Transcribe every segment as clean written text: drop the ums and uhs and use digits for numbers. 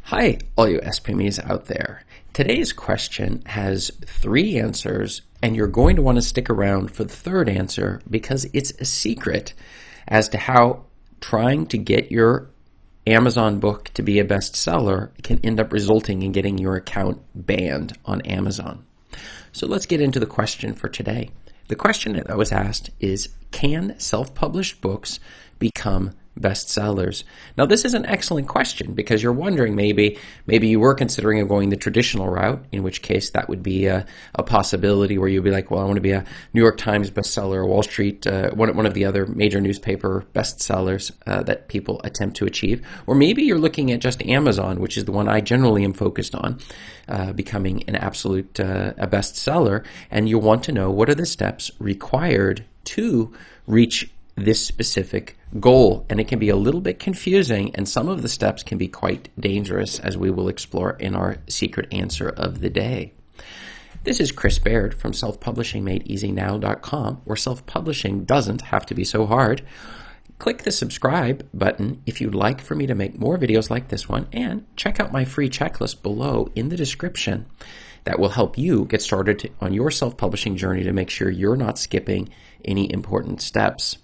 Hi, all you SPMEs out there. Today's question has 3 answers, and you're going to want to stick around for the third answer because it's a secret as to how trying to get your Amazon book to be a bestseller can end up resulting in getting your account banned on Amazon. So let's get into the question for today. The question that was asked is, can self-published books become bestsellers? Now, this is an excellent question because you're wondering maybe you were considering going the traditional route, in which case that would be a possibility where you'd be like, well, I want to be a New York Times bestseller, Wall Street, one of the other major newspaper bestsellers that people attempt to achieve. Or maybe you're looking at just Amazon, which is the one I generally am focused on, becoming an absolute a bestseller, and you want to know what are the steps required to reach this specific goal. And it can be a little bit confusing, and some of the steps can be quite dangerous, as we will explore in our secret answer of the day. This is Chris Baird from selfpublishingmadeeasynow.com, where self-publishing doesn't have to be so hard. Click the subscribe button if you'd like for me to make more videos like this one, and check out my free checklist below in the description that will help you get started on your self-publishing journey to make sure you're not skipping any important steps.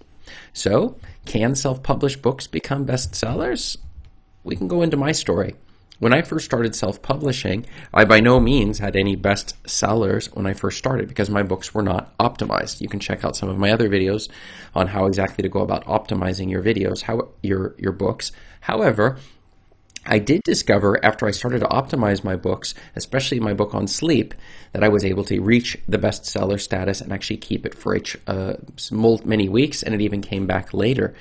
So, can self-published books become bestsellers? We can go into my story. When I first started self-publishing, I by no means had any bestsellers when I first started because my books were not optimized. You can check out some of my other videos on how exactly to go about optimizing your videos, your books. However, I did discover after I started to optimize my books, especially my book on sleep, that I was able to reach the bestseller status and actually keep it for many weeks, and it even came back later.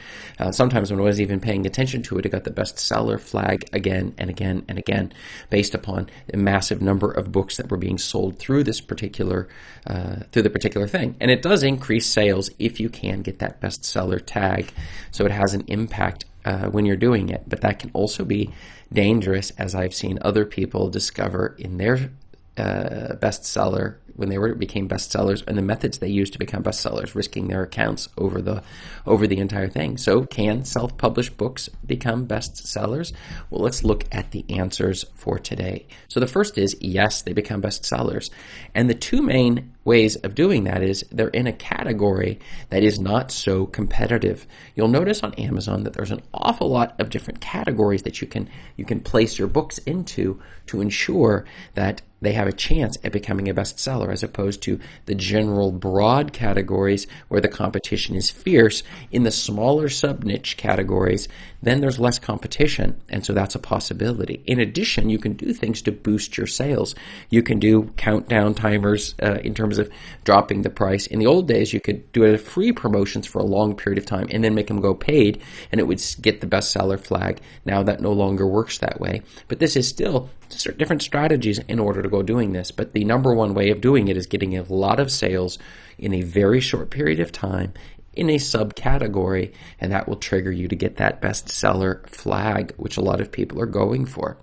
Sometimes when I wasn't even paying attention to it, it got the bestseller flag again and again and again, based upon the massive number of books that were being sold through the particular thing. And it does increase sales if you can get that bestseller tag, so it has an impact when you're doing it, but that can also be dangerous, as I've seen other people discover in their bestseller when they became bestsellers, and the methods they used to become bestsellers, risking their accounts over the entire thing. So, can self-published books become bestsellers? Well, let's look at the answers for today. So the first is yes, they become bestsellers, and the two main ways of doing that is they're in a category that is not so competitive. You'll notice on Amazon that there's an awful lot of different categories that you can place your books into to ensure that they have a chance at becoming a bestseller, as opposed to the general broad categories where the competition is fierce. In the smaller sub-niche categories, then there's less competition, and so that's a possibility. In addition, you can do things to boost your sales. You can do countdown timers in terms of dropping the price. In the old days, you could do it free promotions for a long period of time and then make them go paid, and it would get the bestseller flag. Now that no longer works that way. But this is still different strategies in order to go doing this. But the number one way of doing it is getting a lot of sales in a very short period of time in a subcategory, and that will trigger you to get that bestseller flag, which a lot of people are going for.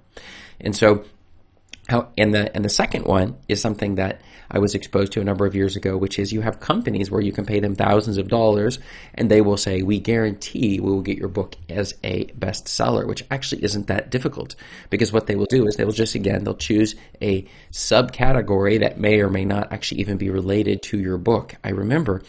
And so, the second one is something that I was exposed to a number of years ago, which is you have companies where you can pay them thousands of dollars, and they will say, we guarantee we will get your book as a bestseller, which actually isn't that difficult, because what they will do is they'll choose a subcategory that may or may not actually even be related to your book. I remember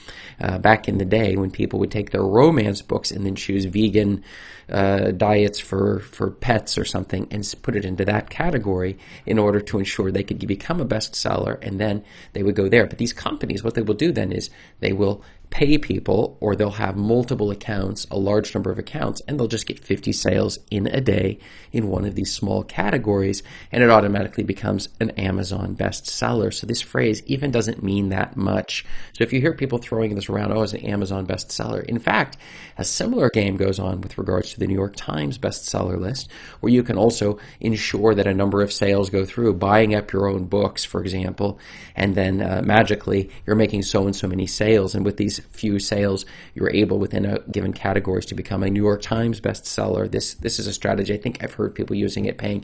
back in the day when people would take their romance books and then choose vegan diets for pets or something and put it into that category in order to ensure they could become a bestseller, and then they would go there. But these companies, what they will do then is they will pay people, or they'll have multiple accounts, a large number of accounts, and they'll just get 50 sales in a day in one of these small categories, and it automatically becomes an Amazon bestseller. So this phrase even doesn't mean that much. So if you hear people throwing this around, oh, it's an Amazon bestseller. In fact, a similar game goes on with regards to the New York Times bestseller list, where you can also ensure that a number of sales go through, buying up your own books, for example, and then magically you're making so and so many sales, and with these few sales, you're able within a given categories to become a New York Times bestseller. This is a strategy. I think I've heard people using it, paying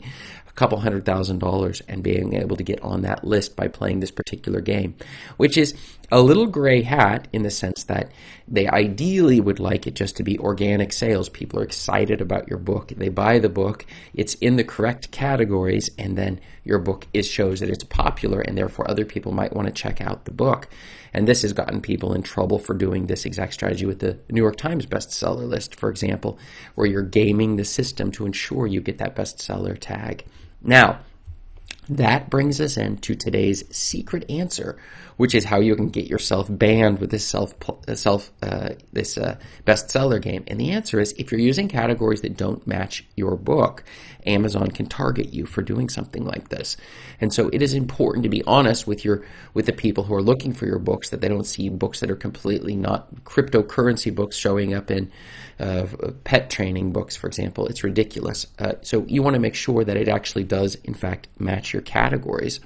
couple $100,000 and being able to get on that list by playing this particular game, which is a little gray hat in the sense that they ideally would like it just to be organic sales. People are excited about your book. They buy the book. It's in the correct categories, and then your book shows that it's popular, and therefore other people might want to check out the book. And this has gotten people in trouble for doing this exact strategy with the New York Times bestseller list, for example, where you're gaming the system to ensure you get that bestseller tag. Now, that brings us into today's secret answer, which is how you can get yourself banned with this bestseller game. And the answer is, if you're using categories that don't match your book, Amazon can target you for doing something like this. And so it is important to be honest with the people who are looking for your books, that they don't see books that are completely not cryptocurrency books showing up in pet training books, for example. It's ridiculous. So you want to make sure that it actually does, in fact, match your categories.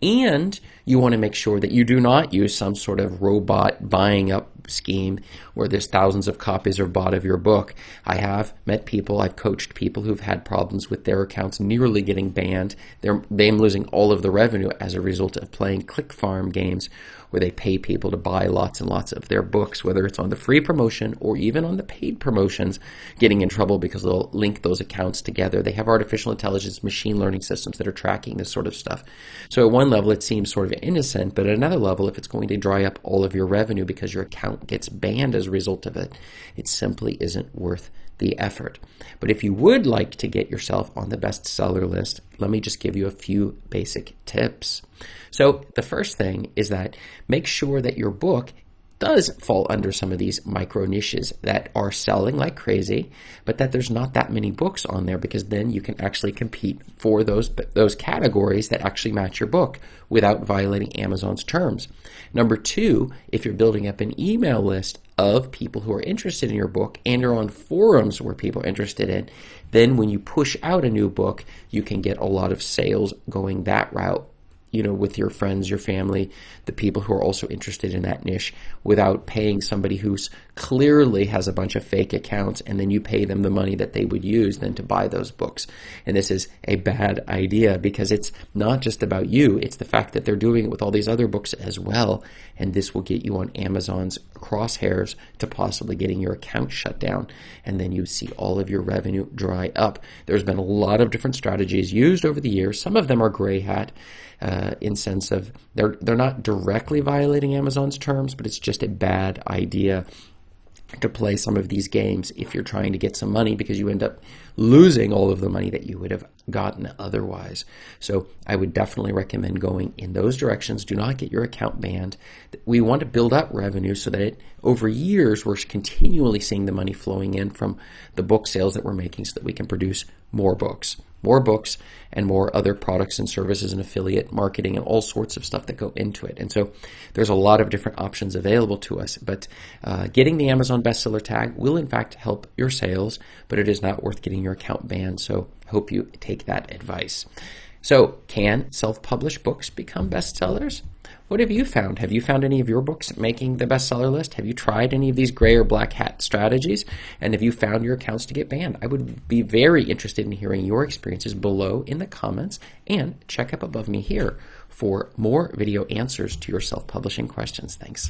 And you want to make sure that you do not use some sort of robot buying up scheme where there's thousands of copies are bought of your book. I have met people, I've coached people who've had problems with their accounts nearly getting banned. Them losing all of the revenue as a result of playing click farm games where they pay people to buy lots and lots of their books, whether it's on the free promotion or even on the paid promotions, getting in trouble because they'll link those accounts together. They have artificial intelligence, machine learning systems that are tracking this sort of stuff. So at one level, it seems sort of innocent, but at another level, if it's going to dry up all of your revenue because your account gets banned as a result of it, it simply isn't worth the effort. But if you would like to get yourself on the bestseller list, let me just give you a few basic tips. So the first thing is that make sure that your book does fall under some of these micro niches that are selling like crazy, but that there's not that many books on there, because then you can actually compete for those categories that actually match your book without violating Amazon's terms. Number two, if you're building up an email list of people who are interested in your book and you're on forums where people are interested in, then when you push out a new book, you can get a lot of sales going that route, with your friends, your family, the people who are also interested in that niche, without paying somebody who's clearly has a bunch of fake accounts, and then you pay them the money that they would use then to buy those books. And this is a bad idea, because it's not just about you, it's the fact that they're doing it with all these other books as well, and this will get you on Amazon's crosshairs to possibly getting your account shut down, and then you see all of your revenue dry up. There's been a lot of different strategies used over the years. Some of them are gray hat, in sense of they're not directly violating Amazon's terms, but it's just a bad idea to play some of these games if you're trying to get some money, because you end up losing all of the money that you would have gotten otherwise. So I would definitely recommend going in those directions. Do not get your account banned. We want to build up revenue so that over years we're continually seeing the money flowing in from the book sales that we're making, so that we can produce more books and more other products and services and affiliate marketing and all sorts of stuff that go into it. And so there's a lot of different options available to us, but getting the Amazon bestseller tag will in fact help your sales, but it is not worth getting your account banned. So hope you take that advice. So can self-published books become bestsellers? What have you found? Have you found any of your books making the bestseller list? Have you tried any of these gray or black hat strategies? And have you found your accounts to get banned? I would be very interested in hearing your experiences below in the comments, and check up above me here for more video answers to your self-publishing questions. Thanks.